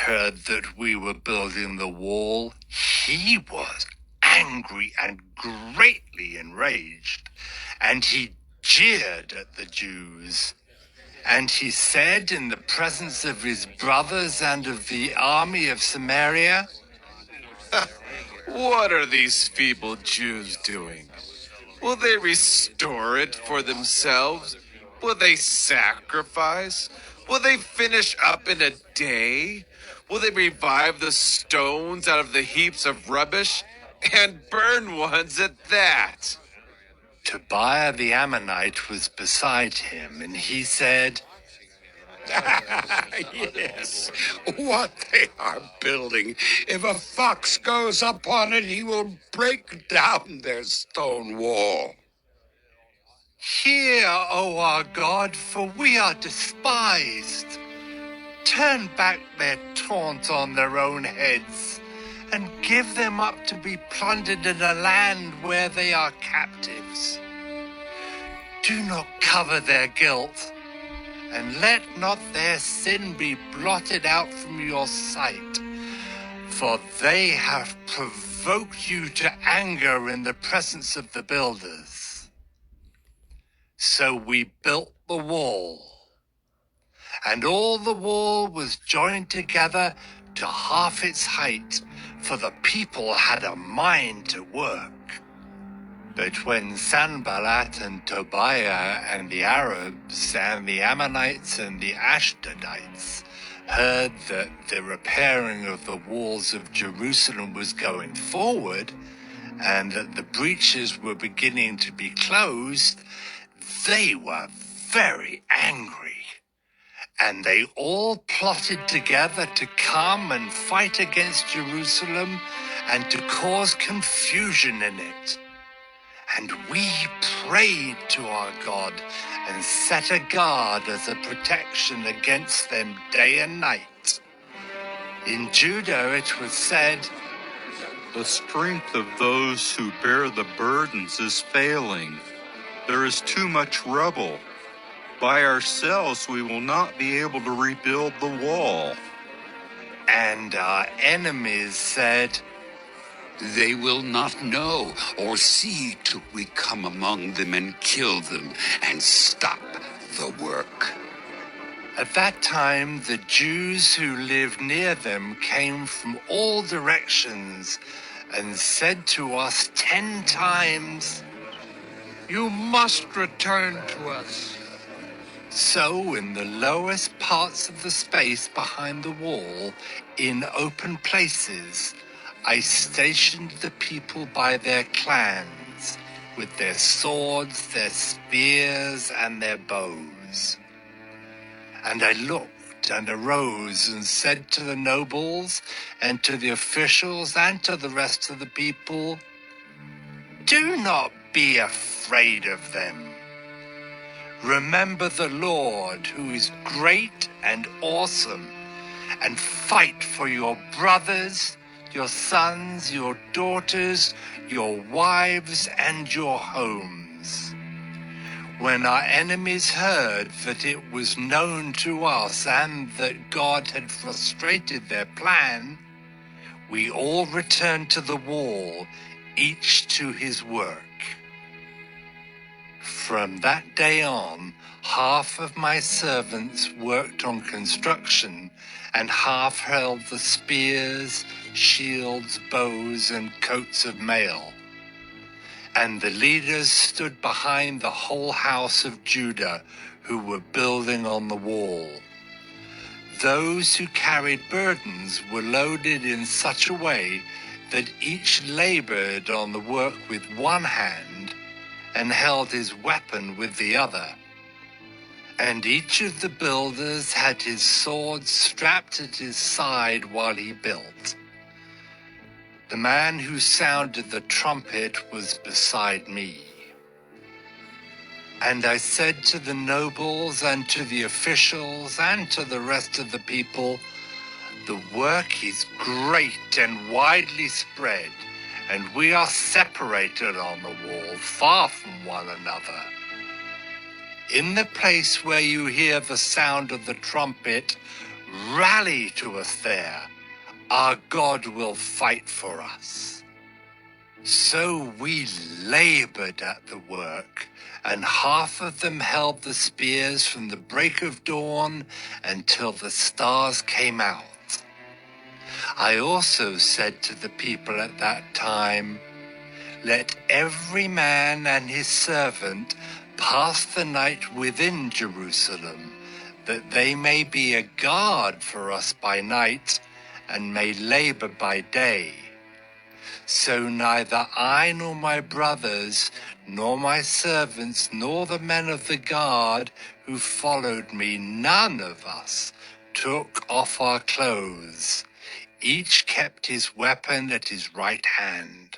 heard that we were building the wall, he was angry and greatly enraged, and he jeered at the Jews. And he said in the presence of his brothers and of the army of Samaria, "What are these feeble Jews doing? Will they restore it for themselves? Will they sacrifice? Will they finish up in a day? Will they revive the stones out of the heaps of rubbish and burn ones at that?" Tobiah the Ammonite was beside him, and he said, Yes, what they are building. If a fox goes up on it, he will break down their stone wall. "Hear, O our God, for we are despised. Turn back their taunt on their own heads, and give them up to be plundered in a land where they are captives. Do not cover their guilt, and let not their sin be blotted out from your sight, for they have provoked you to anger in the presence of the builders." So we built the wall, and all the wall was joined together to half its height, for the people had a mind to work. But when Sanballat and Tobiah and the Arabs and the Ammonites and the Ashdodites heard that the repairing of the walls of Jerusalem was going forward, and that the breaches were beginning to be closed, they were very angry, and they all plotted together to come and fight against Jerusalem and to cause confusion in it. And we prayed to our God and set a guard as a protection against them day and night. In Judah it was said, "The strength of those who bear the burdens is failing. There is too much rubble. By ourselves we will not be able to rebuild the wall." And our enemies said, They will not know or see till we come among them and kill them and stop the work. At that time the Jews who lived near them came from all directions and said to us 10 times, "You must return to us." So in the lowest parts of the space behind the wall, in open places, I stationed the people by their clans, with their swords, their spears, and their bows. And I looked and arose and said to the nobles and to the officials and to the rest of the people, "Do not be afraid of them. Remember the Lord, who is great and awesome, and fight for your brothers, your sons, your daughters, your wives, and your homes." When our enemies heard that it was known to us and that God had frustrated their plan, we all returned to the wall, each to his work. From that day on, half of my servants worked on construction, and half held the spears, shields, bows, and coats of mail. And the leaders stood behind the whole house of Judah, who were building on the wall. Those who carried burdens were loaded in such a way that each labored on the work with one hand and held his weapon with the other. And each of the builders had his sword strapped at his side while he built. The man who sounded the trumpet was beside me. And I said to the nobles and to the officials and to the rest of the people, "The work is great and widely spread, and we are separated on the wall, far from one another. In the place where you hear the sound of the trumpet, Rally to us there. Our God will fight for us. So we labored at the work, and half of them held the spears from the break of dawn until the stars came out. I also said to the people at that time, let every man and his servant pass the night within Jerusalem, that they may be a guard for us by night, and may labor by day. So neither I nor my brothers, nor my servants, nor the men of the guard who followed me, none of us took off our clothes. Each kept his weapon at his right hand.